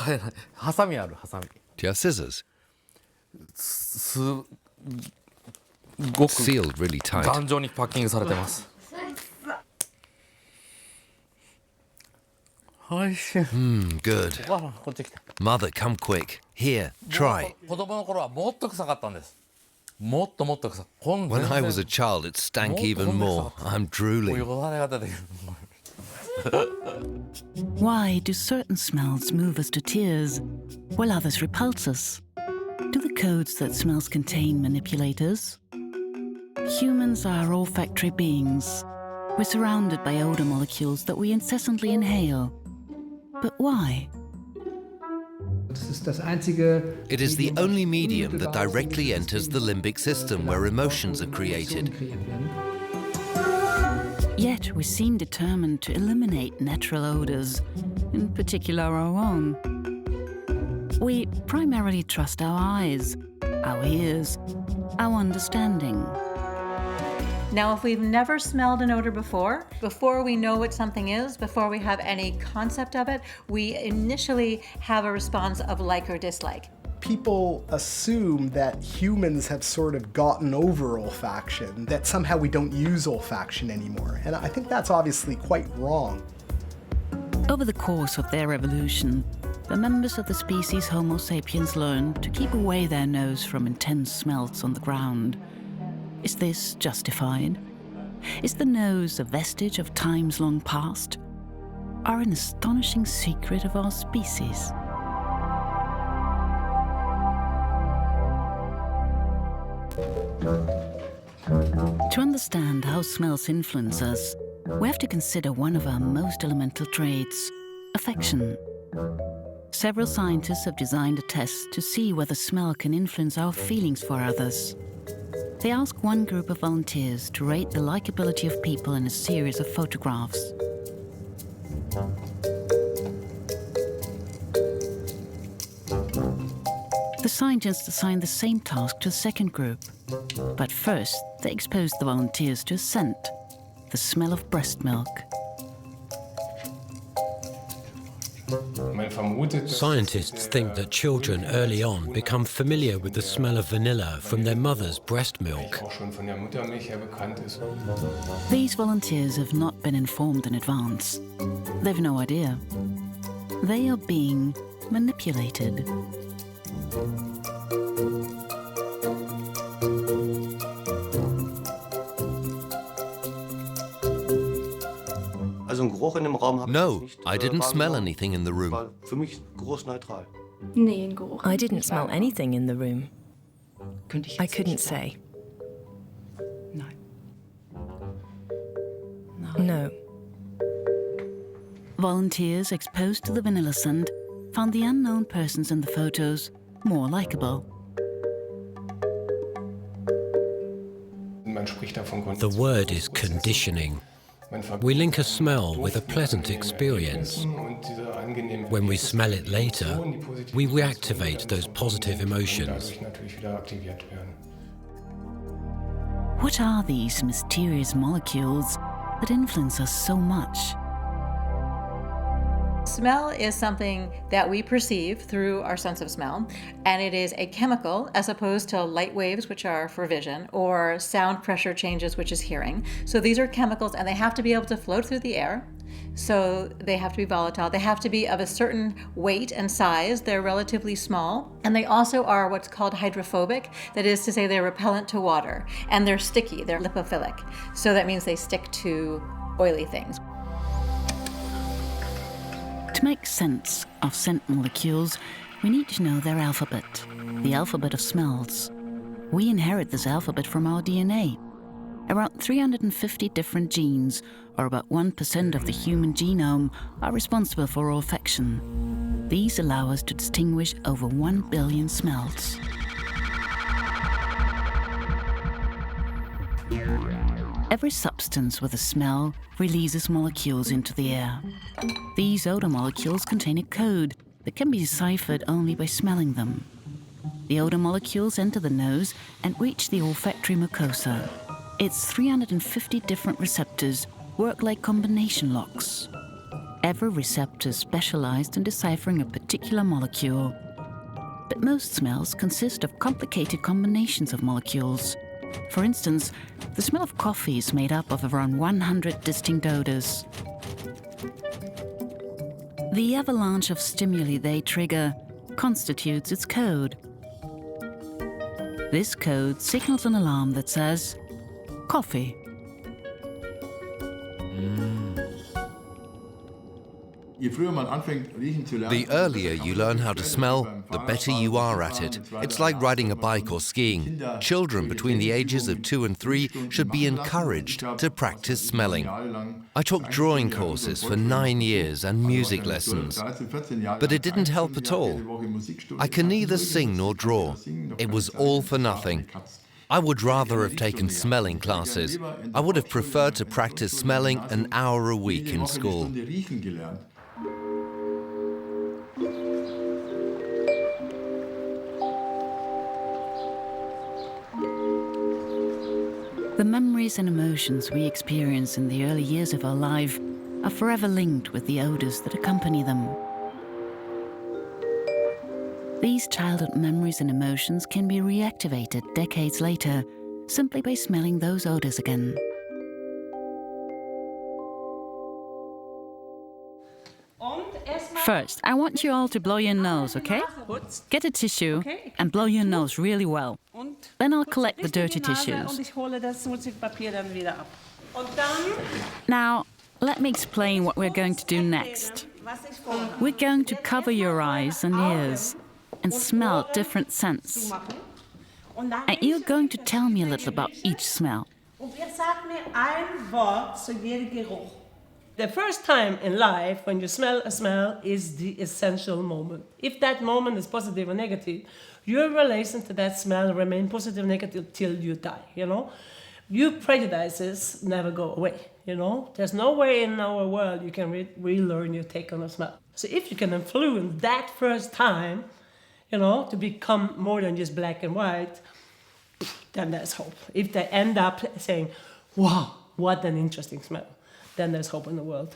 使えない。ハサミある、ハサミ。 Do you have scissors? すごく Sealed really tight. 頑丈にパッキングされてます。おいしい。Good. お母さんこっち来て。 Mother, come quick. Here, try. 子供の頃はもっと臭かったんです。もっともっと臭い。When I was a child, it stank even more. I'm もう drooling. よだれが出てくる。 Why do certain smells move us to tears, while others repulse us? Do the codes that smells contain manipulate us? Humans are olfactory beings. We're surrounded by odor molecules that we incessantly inhale. But why? It is the only medium that directly enters the limbic system where emotions are created. Yet we seem determined to eliminate natural odors, in particular our own. We primarily trust our eyes, our ears, our understanding. Now, if we've never smelled an odor before we know what something is, before we have any concept of it, we initially have a response of like or dislike. People assume that humans have sort of gotten over olfaction, that somehow we don't use olfaction anymore. And I think that's obviously quite wrong. Over the course of their evolution, the members of the species Homo sapiens learned to keep away their nose from intense smells on the ground. Is this justified? Is the nose a vestige of times long past? Or an astonishing secret of our species? To understand how smells influence us, we have to consider one of our most elemental traits, affection. Several scientists have designed a test to see whether smell can influence our feelings for others. They ask one group of volunteers to rate the likability of people in a series of photographs. The scientists assigned the same task to the second group. But first, they exposed the volunteers to a scent, the smell of breast milk. Scientists think that children early on become familiar with the smell of vanilla from their mother's breast milk. These volunteers have not been informed in advance. They've no idea. They are being manipulated. No, I didn't smell anything in the room. I didn't smell anything in the room. I couldn't say. No. Volunteers exposed to the vanilla scent found the unknown persons in the photos more likable. The word is conditioning. We link a smell with a pleasant experience. When we smell it later, we reactivate those positive emotions. What are these mysterious molecules that influence us so much? Smell is something that we perceive through our sense of smell, and it is a chemical as opposed to light waves, which are for vision, or sound pressure changes, which is hearing. So these are chemicals, and they have to be able to float through the air. So they have to be volatile. They have to be of a certain weight and size. They're relatively small. And they also are what's called hydrophobic. That is to say, they're repellent to water. And they're sticky. They're lipophilic. So that means they stick to oily things. To make sense of scent molecules, we need to know their alphabet, the alphabet of smells. We inherit this alphabet from our DNA. Around 350 different genes, or about 1% of the human genome, are responsible for olfaction. These allow us to distinguish over 1 billion smells. Every substance with a smell releases molecules into the air. These odor molecules contain a code that can be deciphered only by smelling them. The odor molecules enter the nose and reach the olfactory mucosa. Its 350 different receptors work like combination locks. Every receptor is specialized in deciphering a particular particular molecule. But most smells consist of complicated combinations of molecules. For instance, the smell of coffee is made up of around 100 distinct odors. The avalanche of stimuli they trigger constitutes its code. This code signals an alarm that says, coffee. The earlier you learn how to smell, the better you are at it. It's like riding a bike or skiing. Children between the ages of 2 and 3 should be encouraged to practice smelling. I took drawing courses for 9 years and music lessons, but it didn't help at all. I can neither sing nor draw. It was all for nothing. I would rather have taken smelling classes. I would have preferred to practice smelling an hour a week in school. The memories and emotions we experience in the early years of our life are forever linked with the odors that accompany them. These childhood memories and emotions can be reactivated decades later simply by smelling those odors again. First, I want you all to blow your nose, okay? Get a tissue and blow your nose really well. Then I'll collect the dirty tissues. Now, let me explain what we're going to do next. We're going to cover your eyes and ears and smell different scents. And you're going to tell me a little about each smell. The first time in life when you smell a smell is the essential moment. If that moment is positive or negative, your relation to that smell remain positive or negative till you die, you know? Your prejudices never go away, you know? There's no way in our world you can relearn your take on a smell. So if you can influence that first time, you know, to become more than just black and white, then there's hope. If they end up saying, wow, what an interesting smell, then there's hope in the world.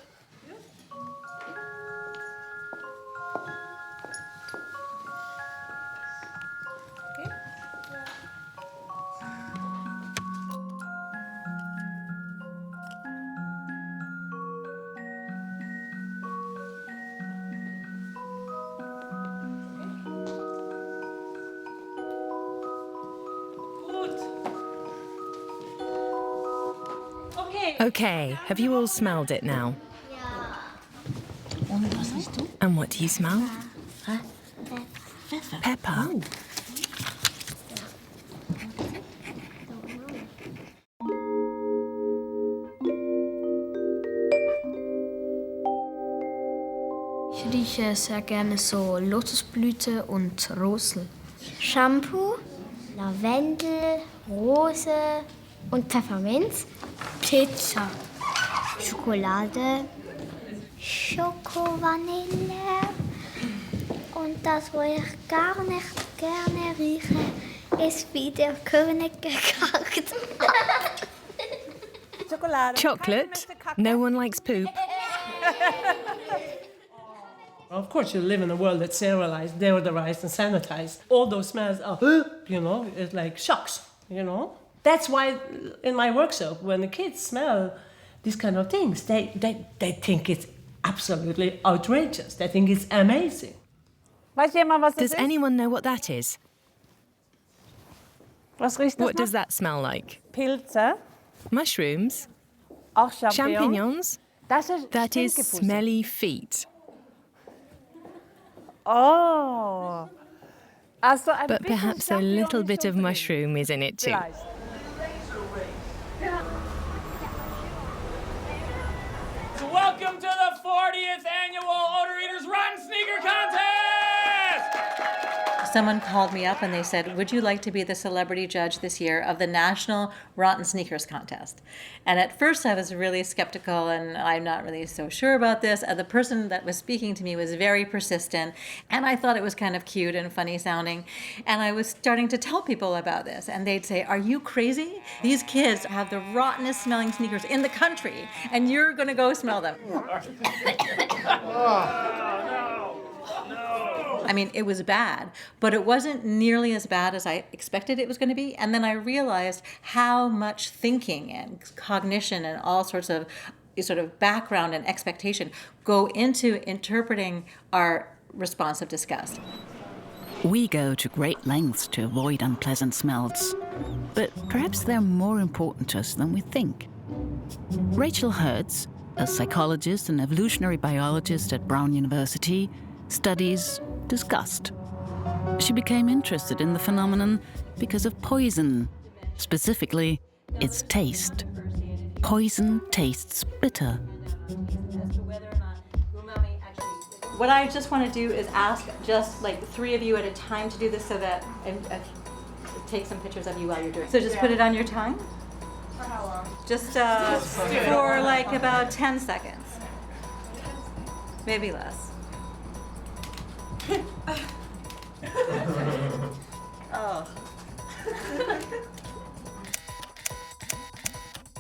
Okay, have you all smelled it now? And what do you smell? Pepper. Ich rieche sehr gerne so Lotusblüte und Rosel. Shampoo, Lavendel, Rose und Pfefferminz. Pizza, Schokolade, Schokovanille. Und das, was ich gar nicht gerne rieche, ist wie der König gekackt. Chocolate? No one likes poop. Of course, you live in a world that's sterilized, deodorized, and sanitized. All those smells are, you know, it's like shocks, you know. That's why in my workshop, when the kids smell these kind of things, they think it's absolutely outrageous. They think it's amazing. Does anyone know what that is? What does that smell like? Pilze. Mushrooms? Auch Champignons? That is smelly feet. Oh. But perhaps a little bit of mushroom is in it too. So welcome to the 40th annual Odor Eaters Rotten Sneaker Contest! Someone called me up and they said, would you like to be the celebrity judge this year of the National Rotten Sneakers Contest? And at first I was really skeptical and I'm not really so sure about this. The person that was speaking to me was very persistent and I thought it was kind of cute and funny sounding. And I was starting to tell people about this and they'd say, are you crazy? These kids have the rottenest smelling sneakers in the country and you're gonna go smell them. I mean, it was bad, but it wasn't nearly as bad as I expected it was going to be. And then I realized how much thinking and cognition and all sorts of sort of background and expectation go into interpreting our response of disgust. We go to great lengths to avoid unpleasant smells, but perhaps they're more important to us than we think. Rachel Hertz, a psychologist and evolutionary biologist at Brown University, studies disgust. She became interested in the phenomenon because of poison, specifically its taste. Poison tastes bitter. What I just want to do is ask just like 3 of you at a time to do this so that I take some pictures of you while you're doing it. So just put it on your tongue. For how long? Just for like about 10 seconds. Maybe less. Oh.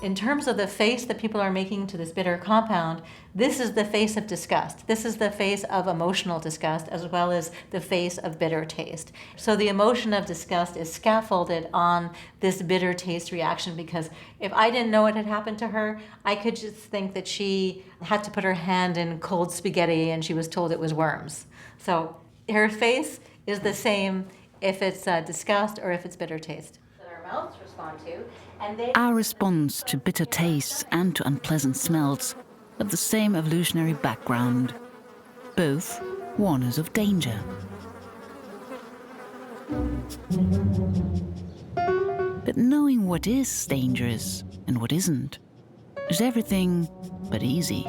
In terms of the face that people are making to this bitter compound, this is the face of disgust. This is the face of emotional disgust as well as the face of bitter taste. So the emotion of disgust is scaffolded on this bitter taste reaction because if I didn't know what had happened to her, I could just think that she had to put her hand in cold spaghetti and she was told it was worms. So her face is the same if it's disgust or if it's bitter taste. That our mouths respond to. Our response to bitter tastes and to unpleasant smells have the same evolutionary background. Both warn us of danger. But knowing what is dangerous and what isn't is everything but easy.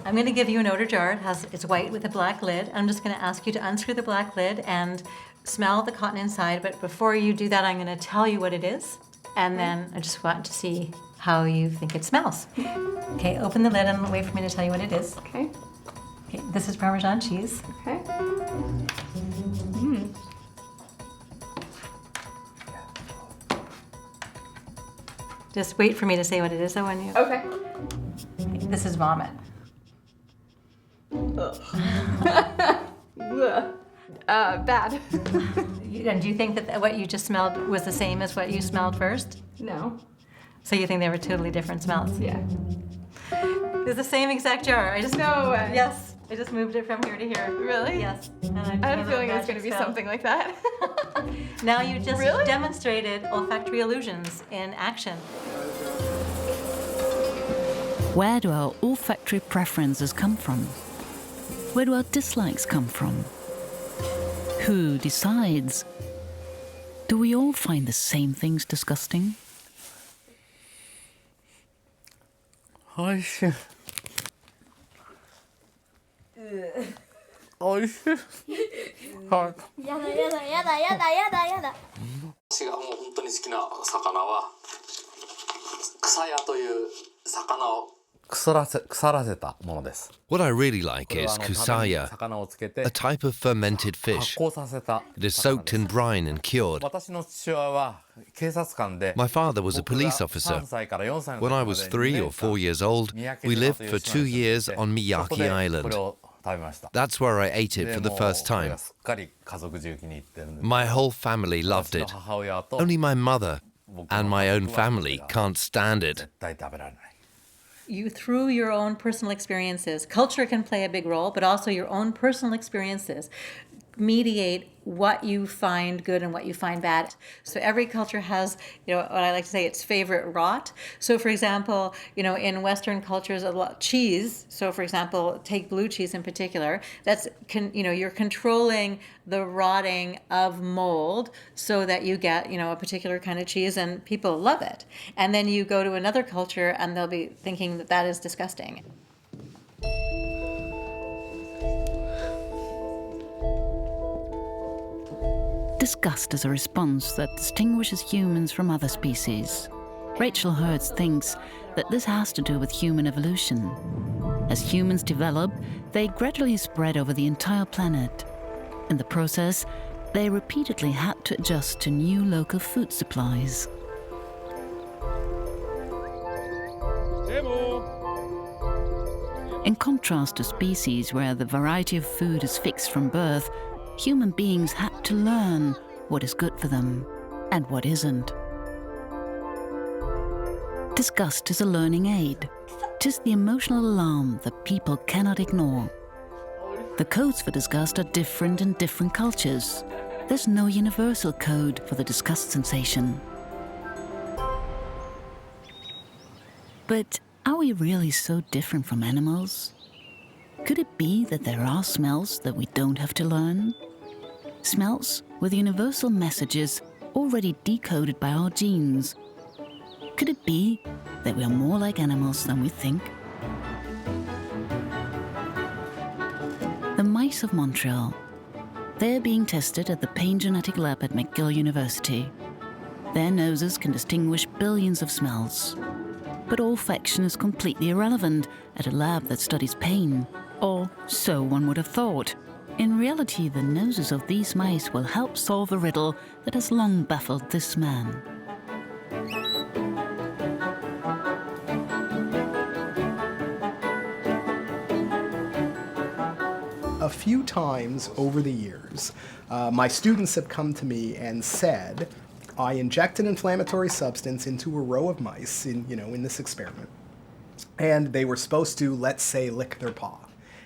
I'm going to give you an odor jar. It's white with a black lid. I'm just going to ask you to unscrew the black lid and smell the cotton inside, but before you do that, I'm going to tell you what it is, and then I just want to see how you think it smells. Okay, open the lid and wait for me to tell you what it is. Okay. Okay, this is Parmesan cheese. Okay. Just wait for me to say what it is, though, when you... Okay. Okay, this is vomit. Bad. And do you think that what you just smelled was the same as what you smelled first? No. So you think they were totally different smells? Yeah. It's the same exact jar. No way. Yes. I just moved it from here to here. Really? Yes. I had a feeling it was going to be something like that. Now you just Really? demonstrated olfactory illusions in action. Where do our olfactory preferences come from? Where do our dislikes come from? Who decides? Do we all find the same things disgusting? おいしい。おいしい。はい。やだやだやだやだやだやだ。私がもう本当に好きな魚は草屋という魚を 腐らせたものです。 What I really like is kusaya, a type of fermented fish. It is soaked in brine and cured. My father was a police officer. When I was 3 or 4 years old, we lived for 2 years on Miyake Island. That's where I ate it for the first time. My whole family loved it. Only my mother and my own family can't stand it. You, through your own personal experiences, culture can play a big role, but also your own personal experiences mediate what you find good and what you find bad. So every culture has, what I like to say, its favorite rot. So for example, in Western cultures, a lot cheese. So for example, take blue cheese in particular. That's you're controlling the rotting of mold so that you get a particular kind of cheese, and people love it. And then you go to another culture, and they'll be thinking that that is disgusting. Disgust is a response that distinguishes humans from other species. Rachel Hertz thinks that this has to do with human evolution. As humans develop, they gradually spread over the entire planet. In the process, they repeatedly had to adjust to new local food supplies. In contrast to species where the variety of food is fixed from birth, human beings had to learn what is good for them and what isn't. Disgust is a learning aid. It is the emotional alarm that people cannot ignore. The codes for disgust are different in different cultures. There's no universal code for the disgust sensation. But are we really so different from animals? Could it be that there are smells that we don't have to learn? Smells with universal messages already decoded by our genes. Could it be that we are more like animals than we think? The mice of Montreal. They're being tested at the Pain Genetic Lab at McGill University. Their noses can distinguish billions of smells. But olfaction is completely irrelevant at a lab that studies pain. Or so one would have thought. In reality, the noses of these mice will help solve a riddle that has long baffled this man. A few times over the years, my students have come to me and said, I inject an inflammatory substance into a row of mice in this experiment, and they were supposed to, let's say, lick their paw.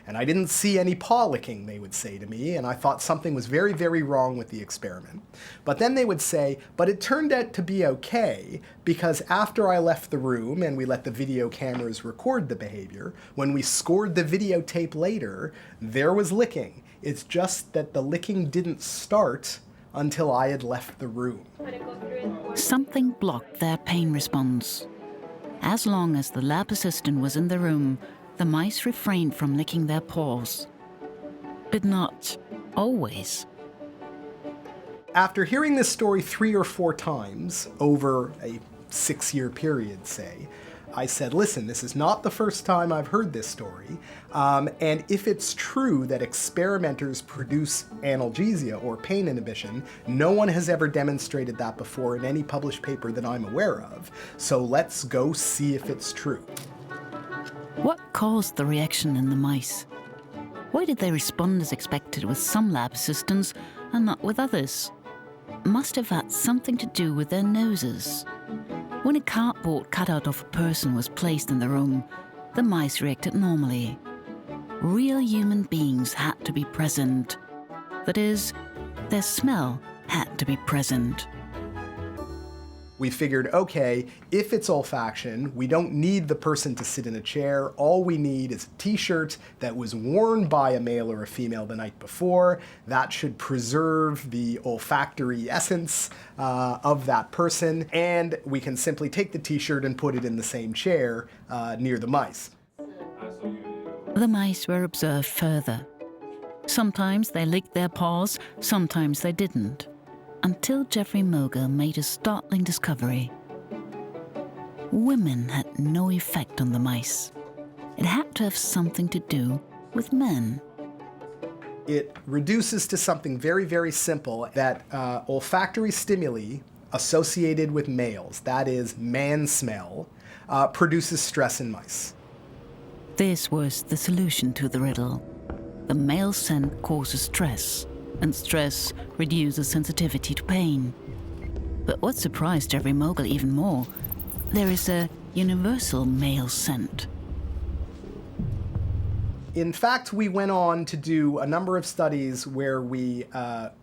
And I didn't see any paw licking, they would say to me, and I thought something was very, very wrong with the experiment. But then they would say, but it turned out to be okay, because after I left the room and we let the video cameras record the behavior, when we scored the videotape later, there was licking. It's just that the licking didn't start until I had left the room. Something blocked their pain response. As long as the lab assistant was in the room, the mice refrained from licking their paws. But not always. After hearing this story 3 or 4 times over a 6-year period, say, I said, listen, this is not the first time I've heard this story, and if it's true that experimenters produce analgesia or pain inhibition, no one has ever demonstrated that before in any published paper that I'm aware of, so let's go see if it's true. What caused the reaction in the mice? Why did they respond as expected with some lab assistants and not with others? Must have had something to do with their noses. When a cardboard cutout of a person was placed in the room, the mice reacted normally. Real human beings had to be present. That is, their smell had to be present. We figured, okay, if it's olfaction, we don't need the person to sit in a chair. All we need is a t-shirt that was worn by a male or a female the night before. That should preserve the olfactory essence of that person. And we can simply take the t-shirt and put it in the same chair near the mice. The mice were observed further. Sometimes they licked their paws, sometimes they didn't. Until Jeffrey Moger made a startling discovery. Women had no effect on the mice. It had to have something to do with men. It reduces to something very, very simple, that olfactory stimuli associated with males, that is, man smell, produces stress in mice. This was the solution to the riddle. The male scent causes stress, and stress reduces sensitivity to pain. But what surprised Jeffrey Moger even more, there is a universal male scent. In fact, we went on to do a number of studies where we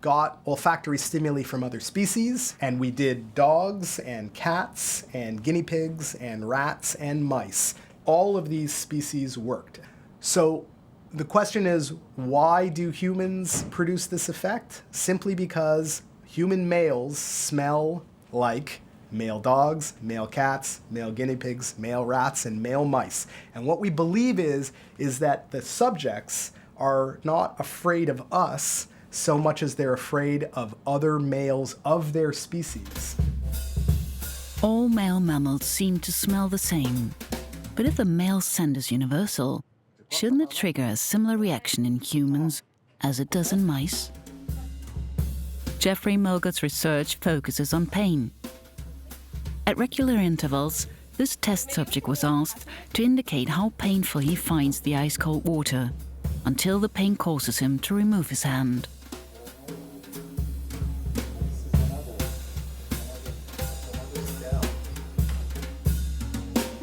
got olfactory stimuli from other species, and we did dogs and cats and guinea pigs and rats and mice. All of these species worked. So the question is, why do humans produce this effect? Simply because human males smell like male dogs, male cats, male guinea pigs, male rats, and male mice. And what we believe is that the subjects are not afraid of us so much as they're afraid of other males of their species. All male mammals seem to smell the same. But if the male scent is universal, shouldn't it trigger a similar reaction in humans as it does in mice? Jeffrey Moger's research focuses on pain. At regular intervals, This test subject was asked to indicate how painful he finds the ice-cold water, until the pain causes him to remove his hand.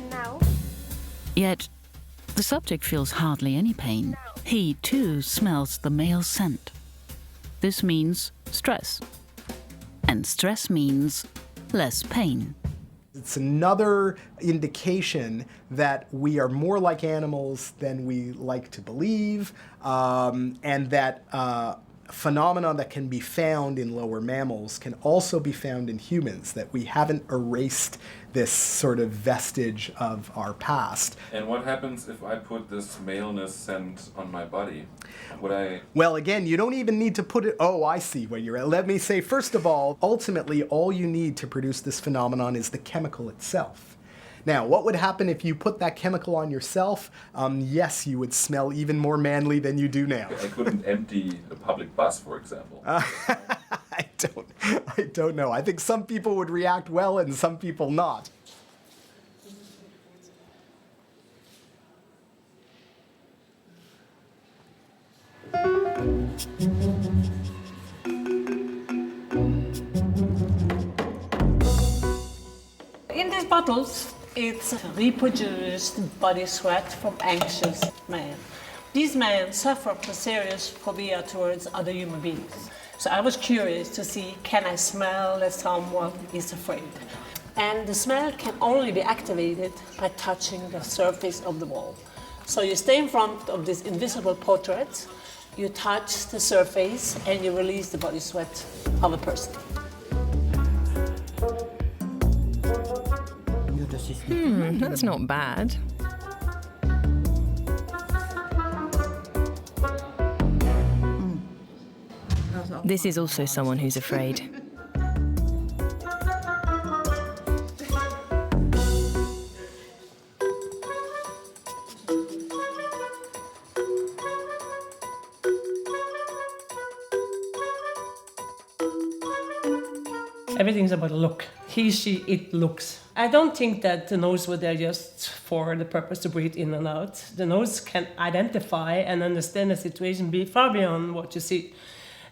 No. Yet, the subject feels hardly any pain. He, too, smells the male scent. This means stress. And stress means less pain. It's another indication that we are more like animals than we like to believe, and that phenomena that can be found in lower mammals can also be found in humans, that we haven't erased this sort of vestige of our past. And what happens if I put this maleness scent on my body? Would I... Well, again, you don't even need to put it... Oh, I see where you're at. Let me say, first of all, ultimately, all you need to produce this phenomenon is the chemical itself. Now, what would happen if you put that chemical on yourself? Yes, you would smell even more manly than you do now. I couldn't empty a public bus, for example. I don't know. I think some people would react well and some people not. In these bottles, it's reproduced body sweat from anxious men. These men suffer from serious phobia towards other human beings. So I was curious to see, can I smell that someone is afraid? And the smell can only be activated by touching the surface of the wall. So you stay in front of this invisible portrait, you touch the surface, and you release the body sweat of a person. That's not bad. This is also someone who's afraid. Everything's about look. He, she, it looks. I don't think that the nose were there just for the purpose to breathe in and out. The nose can identify and understand the situation far beyond what you see.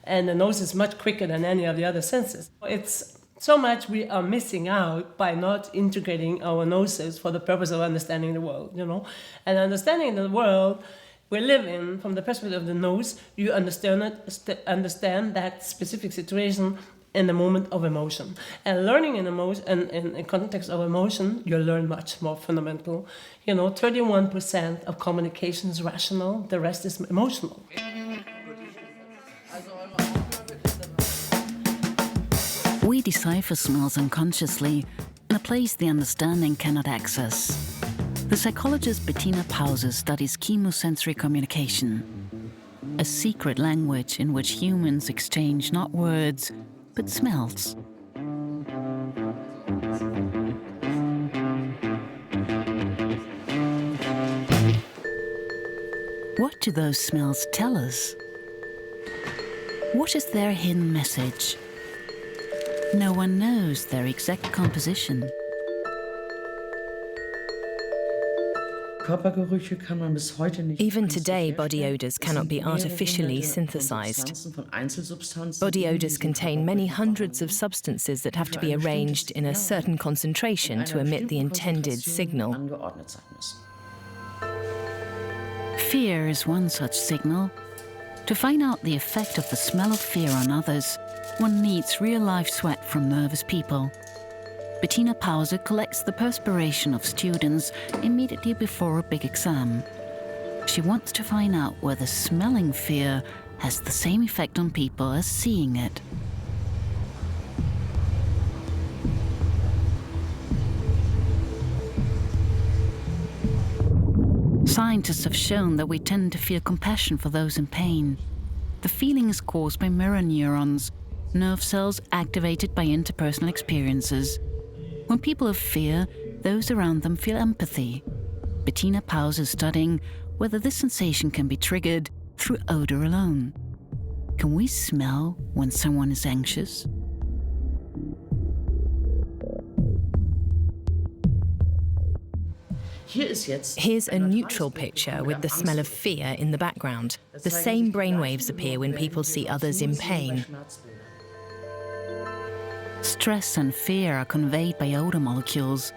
And the nose is much quicker than any of the other senses. It's so much we are missing out by not integrating our noses for the purpose of understanding the world, you know. And understanding the world we live in from the perspective of the nose, you understand that specific situation in the moment of emotion. And learning in emotion, and in context of emotion, you learn much more fundamental. You know, 31% of communication is rational, the rest is emotional. We decipher smells unconsciously in a place the understanding cannot access. The psychologist Bettina Pause studies chemosensory communication, a secret language in which humans exchange not words, but smells. What do those smells tell us? What is their hidden message? No one knows their exact composition. Even today, body odours cannot be artificially synthesized. Body odours contain many hundreds of substances that have to be arranged in a certain concentration to emit the intended signal. Fear is one such signal. To find out the effect of the smell of fear on others, one needs real-life sweat from nervous people. Bettina Pause collects the perspiration of students immediately before a big exam. She wants to find out whether smelling fear has the same effect on people as seeing it. Scientists have shown that we tend to feel compassion for those in pain. The feeling is caused by mirror neurons, nerve cells activated by interpersonal experiences. When people have fear, those around them feel empathy. Bettina Pause is studying whether this sensation can be triggered through odor alone. Can we smell when someone is anxious? Here's a neutral picture with the smell of fear in the background. The same brainwaves appear when people see others in pain. Stress and fear are conveyed by odor molecules.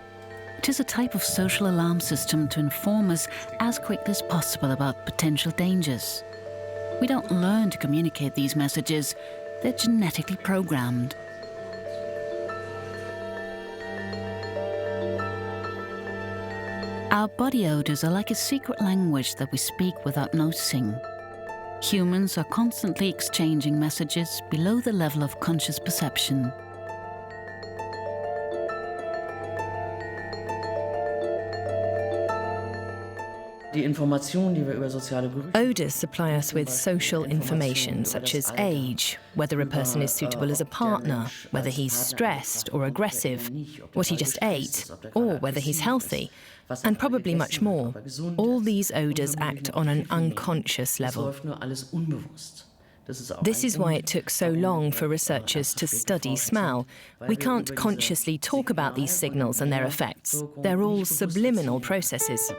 It is a type of social alarm system to inform us as quickly as possible about potential dangers. We don't learn to communicate these messages. They're genetically programmed. Our body odors are like a secret language that we speak without noticing. Humans are constantly exchanging messages below the level of conscious perception. Odors supply us with social information such as age, whether a person is suitable as a partner, whether he's stressed or aggressive, what he just ate, or whether he's healthy, and probably much more. All these odors act on an unconscious level. This is why it took so long for researchers to study smell. We can't consciously talk about these signals and their effects. They're all subliminal processes.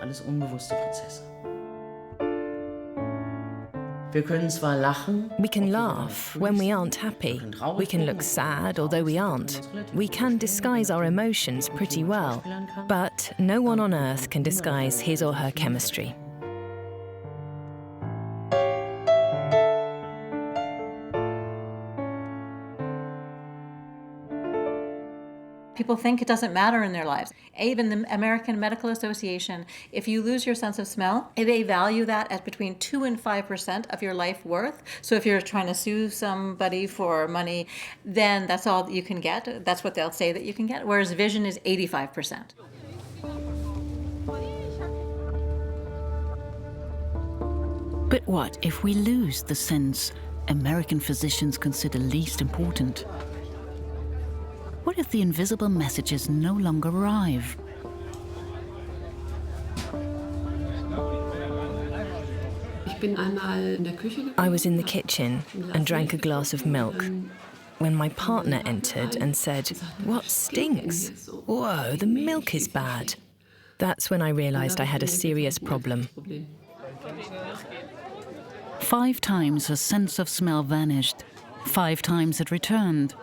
We can laugh when we aren't happy. We can look sad, although we aren't. We can disguise our emotions pretty well, but no one on Earth can disguise his or her chemistry. People think it doesn't matter in their lives. Even the American Medical Association, if you lose your sense of smell, they value that at between 2 and 5% of your life worth. So if you're trying to sue somebody for money, then that's all that you can get. That's what they'll say that you can get, whereas vision is 85%. But what if we lose the sense American physicians consider least important? What if the invisible messages no longer arrive? I was in the kitchen and drank a glass of milk when my partner entered and said, "What stinks? Whoa, the milk is bad." That's when I realized I had a serious problem. 5 times her sense of smell vanished. 5 times it returned.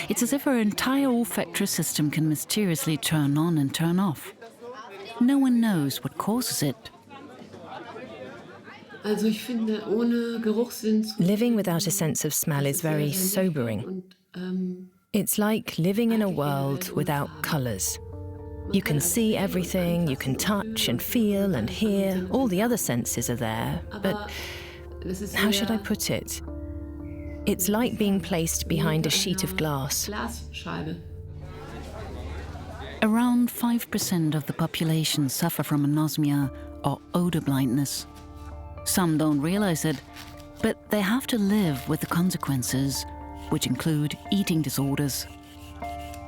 It's as if her entire olfactory system can mysteriously turn on and turn off. No one knows what causes it. Living without a sense of smell is very sobering. It's like living in a world without colours. You can see everything, you can touch and feel and hear, all the other senses are there, but how should I put it? It's like being placed behind a sheet of glass. Around 5% of the population suffer from anosmia or odor blindness. Some don't realize it, but they have to live with the consequences, which include eating disorders.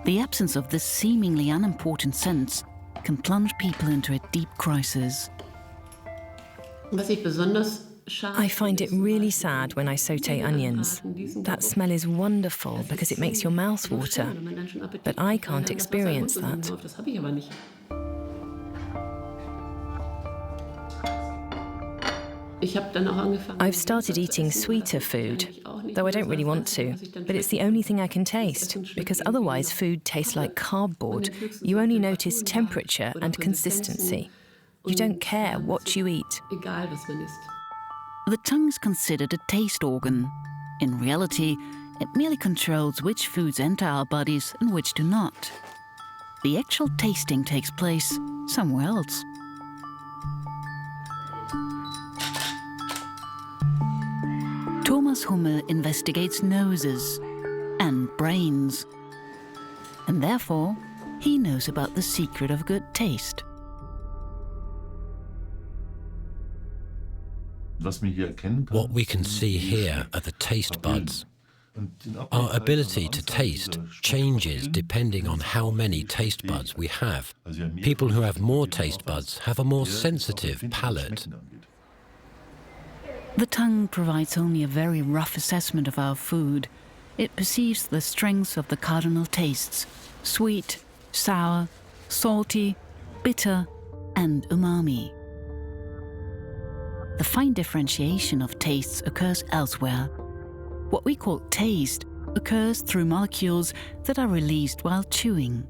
The absence of this seemingly unimportant sense can plunge people into a deep crisis. I find it really sad when I saute onions. That smell is wonderful because it makes your mouth water, but I can't experience that. I've started eating sweeter food, though I don't really want to, but it's the only thing I can taste, because otherwise food tastes like cardboard. You only notice temperature and consistency. You don't care what you eat. The tongue is considered a taste organ. In reality, it merely controls which foods enter our bodies and which do not. The actual tasting takes place somewhere else. Thomas Hummel investigates noses and brains, and therefore he knows about the secret of good taste. What we can see here are the taste buds. Our ability to taste changes depending on how many taste buds we have. People who have more taste buds have a more sensitive palate. The tongue provides only a very rough assessment of our food. It perceives the strengths of the cardinal tastes: sweet, sour, salty, bitter, and umami. The fine differentiation of tastes occurs elsewhere. What we call taste occurs through molecules that are released while chewing.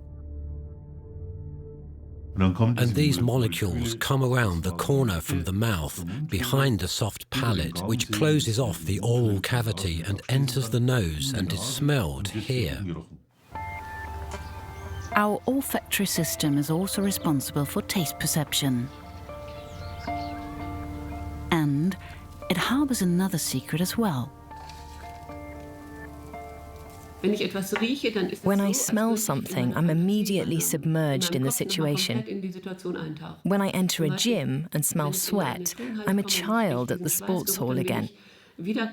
And these molecules come around the corner from the mouth, behind the soft palate, which closes off the oral cavity and enters the nose and is smelled here. Our olfactory system is also responsible for taste perception. And it harbors another secret as well. When I smell something, I'm immediately submerged in the situation. When I enter a gym and smell sweat, I'm a child at the sports hall again.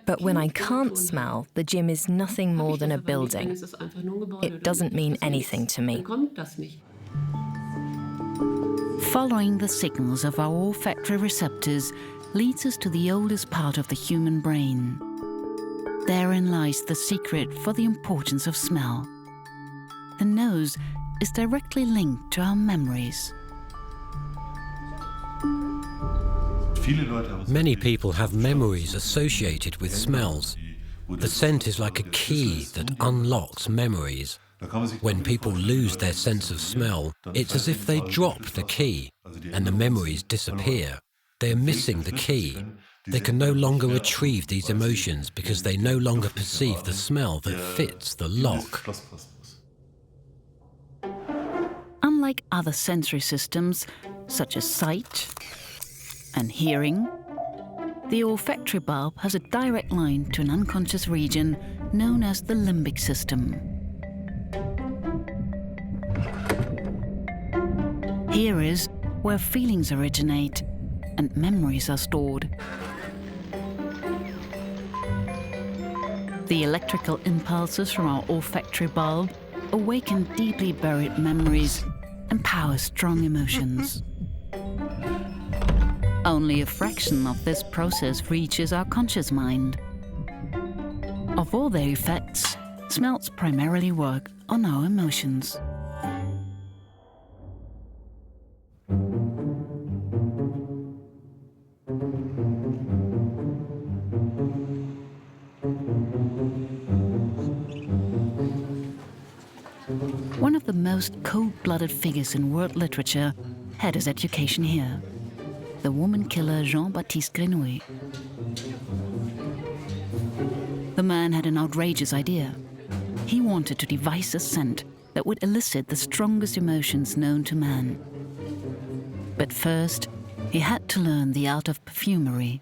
But when I can't smell, the gym is nothing more than a building. It doesn't mean anything to me. Following the signals of our olfactory receptors leads us to the oldest part of the human brain. Therein lies the secret for the importance of smell. The nose is directly linked to our memories. Many people have memories associated with smells. The scent is like a key that unlocks memories. When people lose their sense of smell, it's as if they drop the key and the memories disappear. They are missing the key. They can no longer retrieve these emotions because they no longer perceive the smell that fits the lock. Unlike other sensory systems, such as sight and hearing, the olfactory bulb has a direct line to an unconscious region known as the limbic system. Here is where feelings originate and memories are stored. The electrical impulses from our olfactory bulb awaken deeply buried memories and power strong emotions. Only a fraction of this process reaches our conscious mind. Of all their effects, smells primarily work on our emotions. One of the most cold-blooded figures in world literature had his education here, the woman killer Jean-Baptiste Grenouille. The man had an outrageous idea. He wanted to devise a scent that would elicit the strongest emotions known to man. But first, he had to learn the art of perfumery.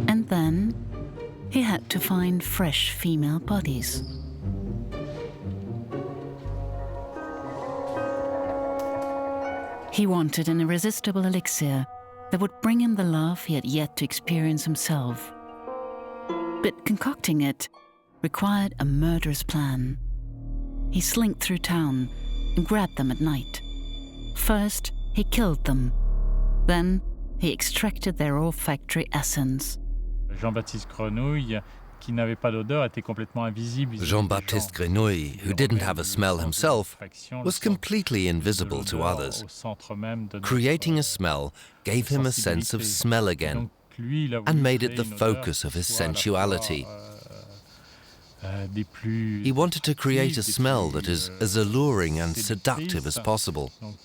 And then, he had to find fresh female bodies. He wanted an irresistible elixir that would bring him the love he had yet to experience himself. But concocting it required a murderous plan. He slinked through town and grabbed them at night. First, he killed them. Then, he extracted their olfactory essence. Jean-Baptiste Grenouille, qui n'avait pas d'odeur, était complètement invisible. Jean-Baptiste Grenouille, who didn't have a smell himself, was completely invisible to others. Creating a smell gave him a sense of smell again and made it the focus of his sensuality. He wanted to create a smell that is as alluring and seductive as possible. On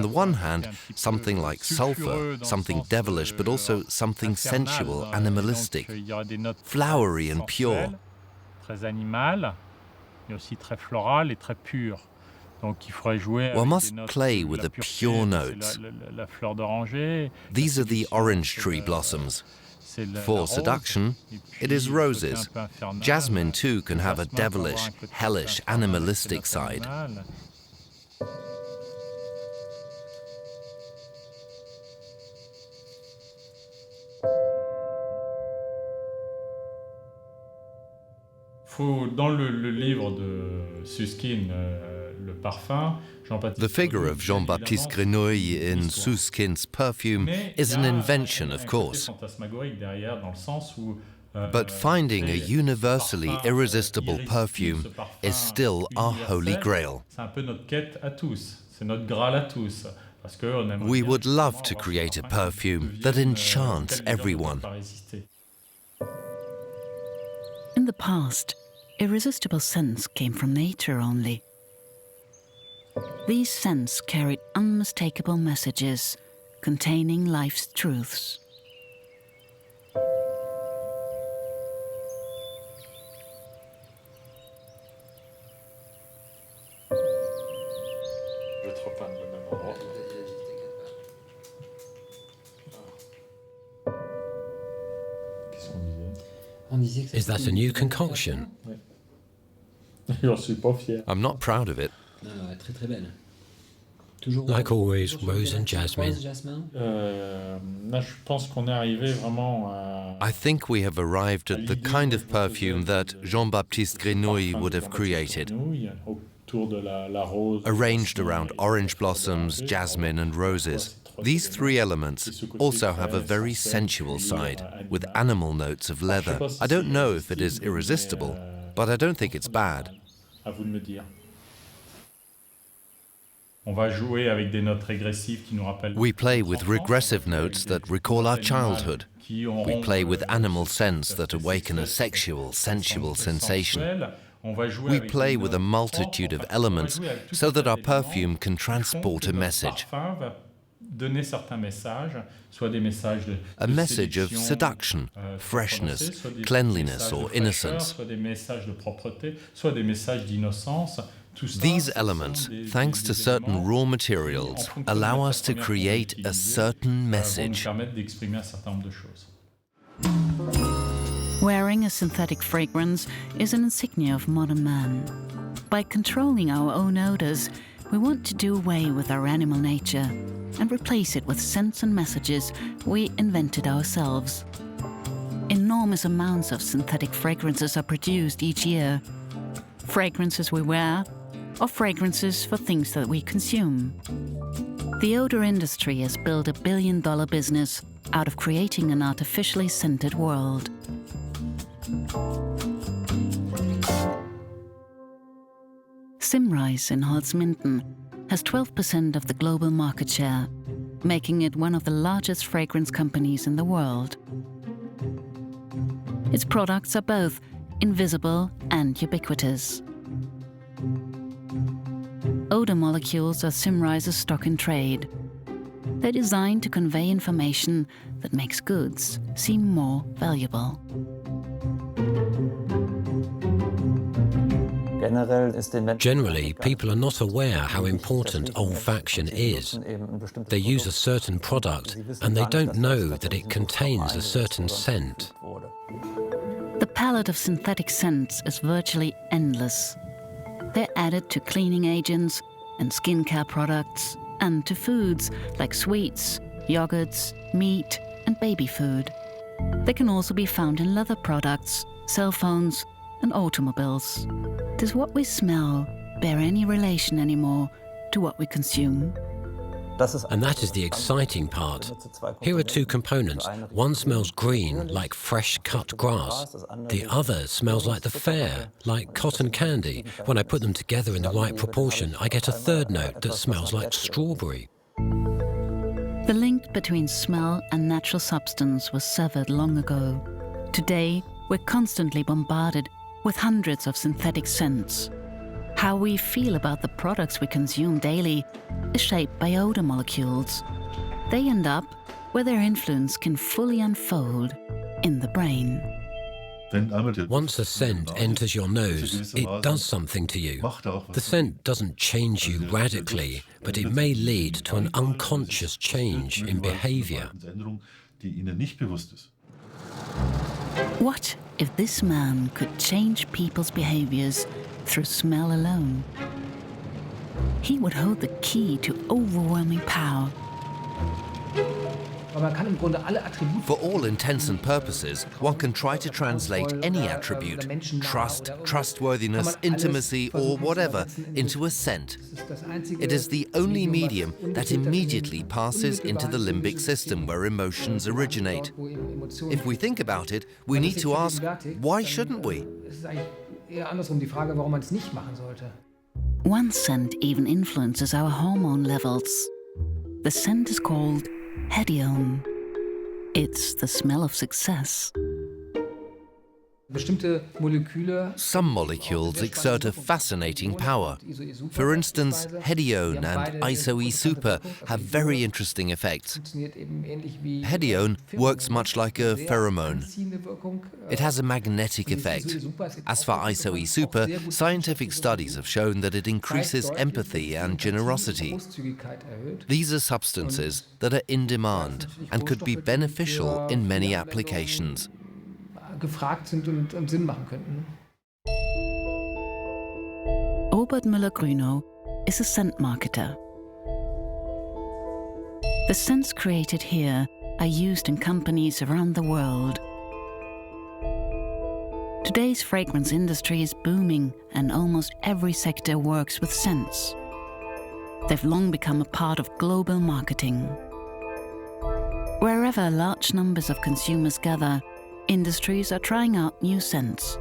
the one hand, something like sulfur, something devilish, but also something sensual, animalistic, flowery and pure. One must play with the pure notes. These are the orange tree blossoms. For seduction, it is roses. Jasmine, too, can have a devilish, hellish, animalistic side. Dans le livre de Susskind, Le Parfum, the figure of Jean-Baptiste Grenouille in Susskind's Perfume is an invention, of course. But finding a universally irresistible perfume is still our holy grail. C'est un peu notre quête à tous, c'est notre Graal à tous. Parce que on aimerait We bien would love avoir to un create a parfum perfume qui that devienne, enchants auquel les hommes ne everyone. peuvent pas résister. In the past, irresistible scents came from nature only. These scents carried unmistakable messages containing life's truths. Je vais te repeindre le même endroit. Qu'est-ce qu'on disait? Is that a new concoction? Ouais. J'en suis pas fier. I'm not proud of it. Très très belle. Like always, rose and jasmine. Là, je pense qu'on est arrivé vraiment à... I think we have arrived at the kind of perfume that Jean-Baptiste Grenouille would have created, autour de la rose, arranged around orange blossoms, jasmine and roses. These three elements also have a very sensual side, with animal notes of leather. I don't know if it is irresistible, but I don't think it's bad. À vous de me dire. On va jouer avec des notes régressives qui nous rappellent. We play with regressive notes that recall our childhood. We play with animal scents that awaken a sexual, sensual sensation. We play with a multitude of elements so that our perfume can transport a message. A message of seduction, freshness, cleanliness or innocence. These elements, thanks to certain raw materials, allow us to create a certain message. Wearing a synthetic fragrance is an insignia of modern man. By controlling our own odors, we want to do away with our animal nature and replace it with scents and messages we invented ourselves. Enormous amounts of synthetic fragrances are produced each year. Fragrances we wear, or fragrances for things that we consume. The odor industry has built a billion-dollar business out of creating an artificially scented world. Symrise in Holzminden has 12% of the global market share, making it one of the largest fragrance companies in the world. Its products are both invisible and ubiquitous. Odor molecules are Symrise's stock in trade. They're designed to convey information that makes goods seem more valuable. Generally, people are not aware how important olfaction is. They use a certain product and they don't know that it contains a certain scent. The palette of synthetic scents is virtually endless. They're added to cleaning agents and skincare products and to foods like sweets, yogurts, meat and baby food. They can also be found in leather products, cell phones and automobiles. Does what we smell bear any relation anymore to what we consume? And that is the exciting part. Here are two components. One smells green, like fresh cut grass. The other smells like the fair, like cotton candy. When I put them together in the right proportion, I get a third note that smells like strawberry. The link between smell and natural substance was severed long ago. Today, we're constantly bombarded with hundreds of synthetic scents. How we feel about the products we consume daily is shaped by odor molecules. They end up where their influence can fully unfold in the brain. Once a scent enters your nose, it does something to you. The scent doesn't change you radically, but it may lead to an unconscious change in behavior. What if this man could change people's behaviors through smell alone? He would hold the key to overwhelming power. For all intents and purposes, one can try to translate any attribute, trust, trustworthiness, intimacy, or whatever, into a scent. It is the only medium that immediately passes into the limbic system where emotions originate. If we think about it, we need to ask, why shouldn't we? One scent even influences our hormone levels. The scent is called hedione. It's the smell of success. Some molecules exert a fascinating power. For instance, hedione and isoe-super have very interesting effects. Hedione works much like a pheromone. It has a magnetic effect. As for isoe-super, scientific studies have shown that it increases empathy and generosity. These are substances that are in demand and could be beneficial in many applications. Robert Müller-Grünow is a scent marketer. The scents created here are used in companies around the world. Today's fragrance industry is booming, and almost every sector works with scents. They've long become a part of global marketing. Wherever large numbers of consumers gather, industries are trying out new scents.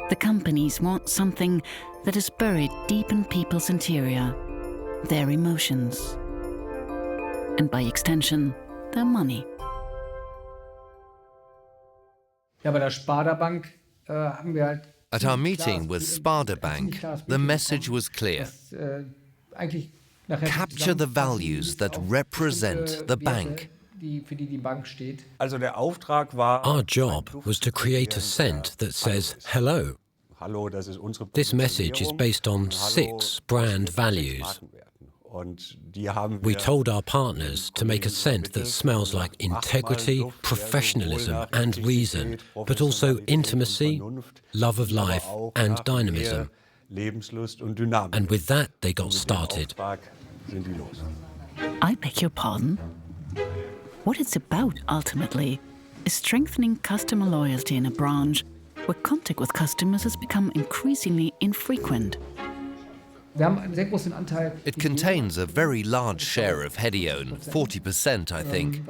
The companies want something that is buried deep in people's interior, their emotions, and by extension, their money. At our meeting with Sparda Bank, the message was clear. Capture the values that represent the bank. Our job was to create a scent that says hello. This message is based on 6 brand values. We told our partners to make a scent that smells like integrity, professionalism and reason, but also intimacy, love of life and dynamism. And with that, they got started. I beg your pardon? What it's about, ultimately, is strengthening customer loyalty in a branch where contact with customers has become increasingly infrequent. It contains a very large share of hedione, 40%, I think.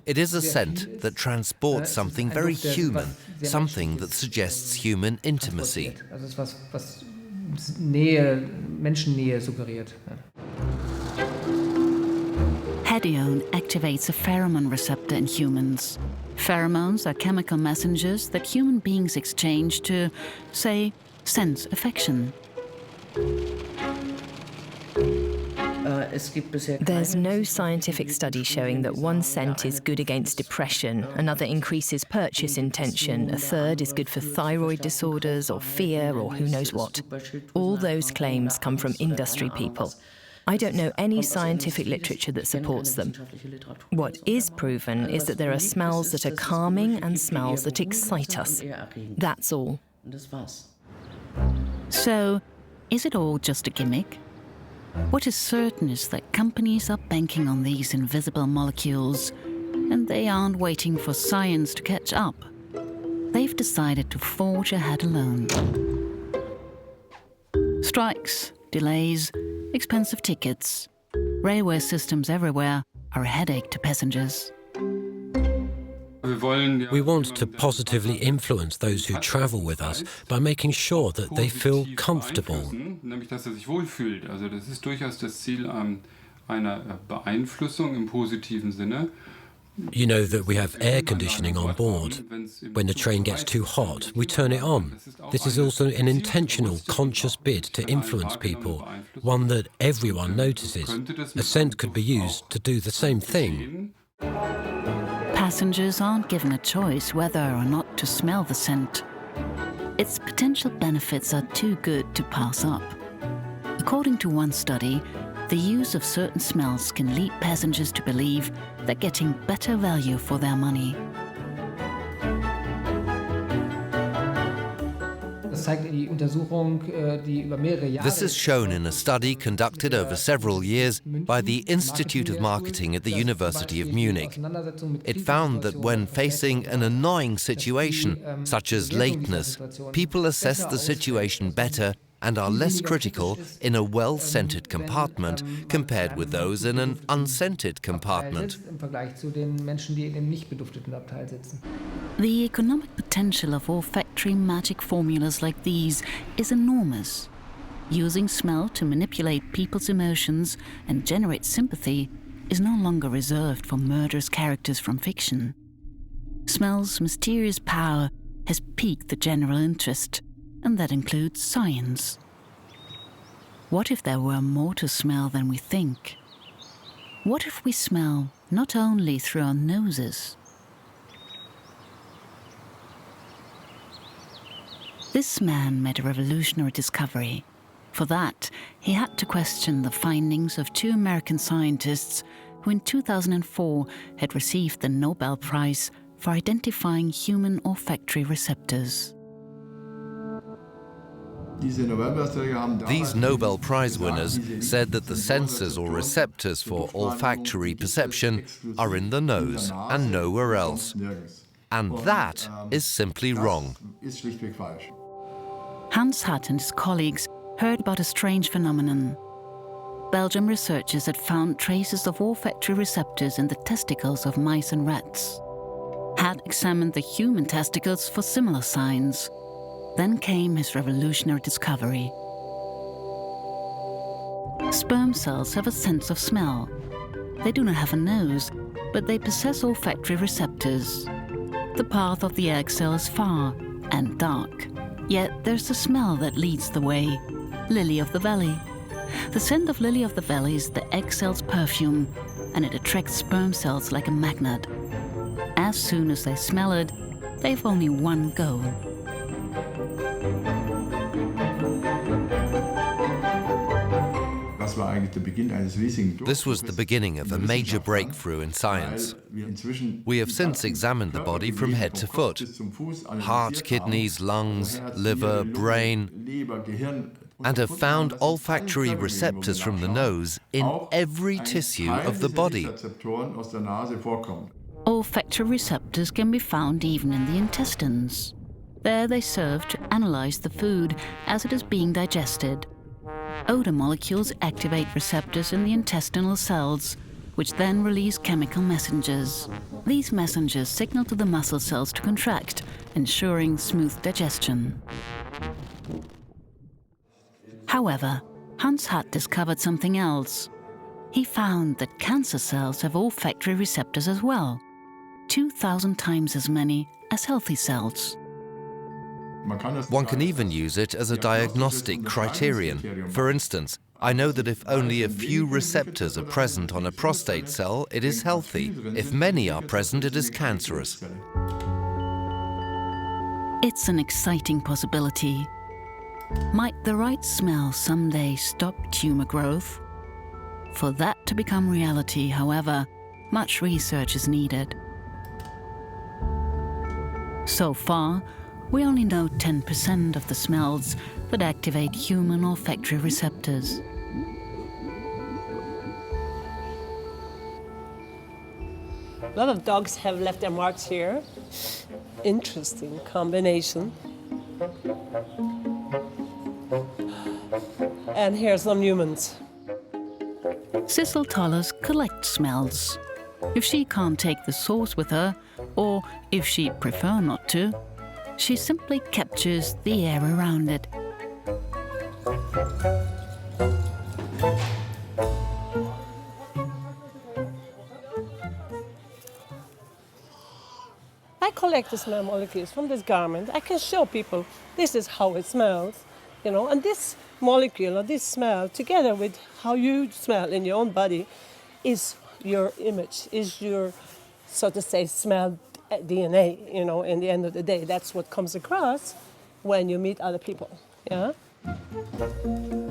It is a scent that transports something very human, something that suggests human intimacy. Hedione activates a pheromone receptor in humans. Pheromones are chemical messengers that human beings exchange to, say, sense affection. There's no scientific study showing that one scent is good against depression, another increases purchase intention, a third is good for thyroid disorders or fear or who knows what. All those claims come from industry people. I don't know any scientific literature that supports them. What is proven is that there are smells that are calming and smells that excite us. That's all. So, is it all just a gimmick? What is certain is that companies are banking on these invisible molecules, and they aren't waiting for science to catch up. They've decided to forge ahead alone. Strikes, delays, expensive tickets. Railway systems everywhere are a headache to passengers. We want to positively influence those who travel with us by making sure that they feel comfortable. Nämlich, dass sich wohlfühlt. Also das ist durchaus das Ziel einer Beeinflussung im positiven Sinne. You know that we have air conditioning on board. When the train gets too hot, we turn it on. This is also an intentional, conscious bid to influence people, one that everyone notices. A scent could be used to do the same thing. Passengers aren't given a choice whether or not to smell the scent. Its potential benefits are too good to pass up. According to one study, the use of certain smells can lead passengers to believe they're getting better value for their money. This is shown in a study conducted over several years by the Institute of Marketing at the University of Munich. It found that when facing an annoying situation, such as lateness, people assess the situation better and are less critical in a well-scented compartment compared with those in an unscented compartment. The economic potential of olfactory magic formulas like these is enormous. Using smell to manipulate people's emotions and generate sympathy is no longer reserved for murderous characters from fiction. Smell's mysterious power has piqued the general interest, and that includes science. What if there were more to smell than we think? What if we smell not only through our noses? This man made a revolutionary discovery. For that, he had to question the findings of two American scientists who in 2004 had received the Nobel Prize for identifying human olfactory receptors. These Nobel Prize winners said that the sensors or receptors for olfactory perception are in the nose and nowhere else. And that is simply wrong. Hans Hatt and his colleagues heard about a strange phenomenon. Belgian researchers had found traces of olfactory receptors in the testicles of mice and rats. Hatt examined the human testicles for similar signs. Then came his revolutionary discovery. Sperm cells have a sense of smell. They do not have a nose, but they possess olfactory receptors. The path of the egg cell is far and dark, yet there's a smell that leads the way: lily of the valley. The scent of lily of the valley is the egg cell's perfume, and it attracts sperm cells like a magnet. As soon as they smell it, they've only one goal: This was the beginning of a major breakthrough in science. We have since examined the body from head to foot: heart, kidneys, lungs, liver, brain, and have found olfactory receptors from the nose in every tissue of the body. Olfactory receptors can be found even in the intestines. There they serve to analyze the food as it is being digested. Odor molecules activate receptors in the intestinal cells, which then release chemical messengers. These messengers signal to the muscle cells to contract, ensuring smooth digestion. However, Hans Hatt discovered something else. He found that cancer cells have olfactory receptors as well, 2,000 times as many as healthy cells. One can even use it as a diagnostic criterion. For instance, I know that if only a few receptors are present on a prostate cell, it is healthy. If many are present, it is cancerous. It's an exciting possibility. Might the right smell someday stop tumor growth? For that to become reality, however, much research is needed. So far, we only know 10% of the smells that activate human olfactory receptors. A lot of dogs have left their marks here. Interesting combination. And here's some humans. Sissel Tollers collects smells. If she can't take the source with her, or if she'd prefer not to, she simply captures the air around it. I collect the smell molecules from this garment. I can show people this is how it smells, you know, and this molecule or this smell, together with how you smell in your own body, is your image, is your, so to say, smell DNA, you know, in the end of the day. That's what comes across when you meet other people, yeah?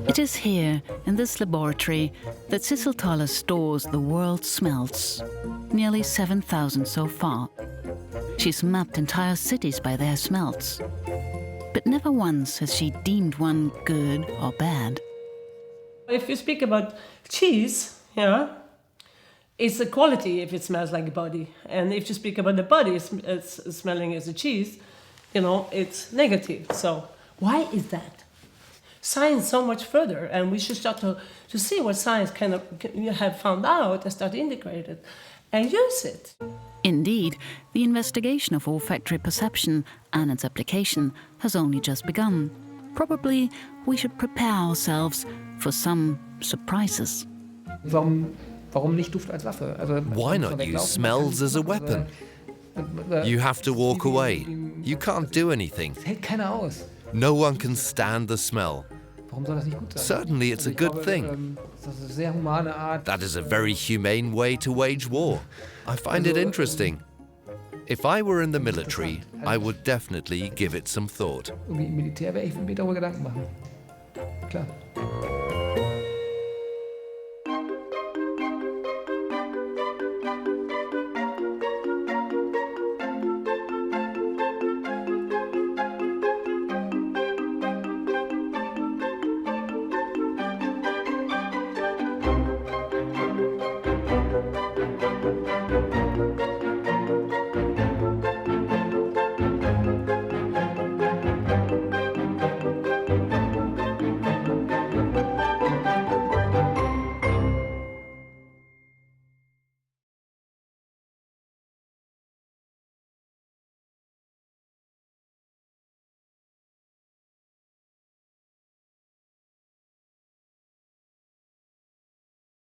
It is here, in this laboratory, that Sissel Toller stores the world's smells. Nearly 7,000 so far. She's mapped entire cities by their smells. but never once has she deemed one good or bad. If you speak about cheese, yeah, it's a quality if it smells like a body. And if you speak about the body it's smelling as a cheese, you know, it's negative. So why is that? Science so much further, and we should start to see what science kind of have found out and start to integrate it and use it. Indeed, the investigation of olfactory perception and its application has only just begun. Probably we should prepare ourselves for some surprises. Why not use smells as a weapon? You have to walk away. You can't do anything. No one can stand the smell. Certainly it's a good thing. That is a very humane way to wage war. I find it interesting. If I were in the military, I would definitely give it some thought. Militär wäre ich mir darüber Gedanken machen. Klar.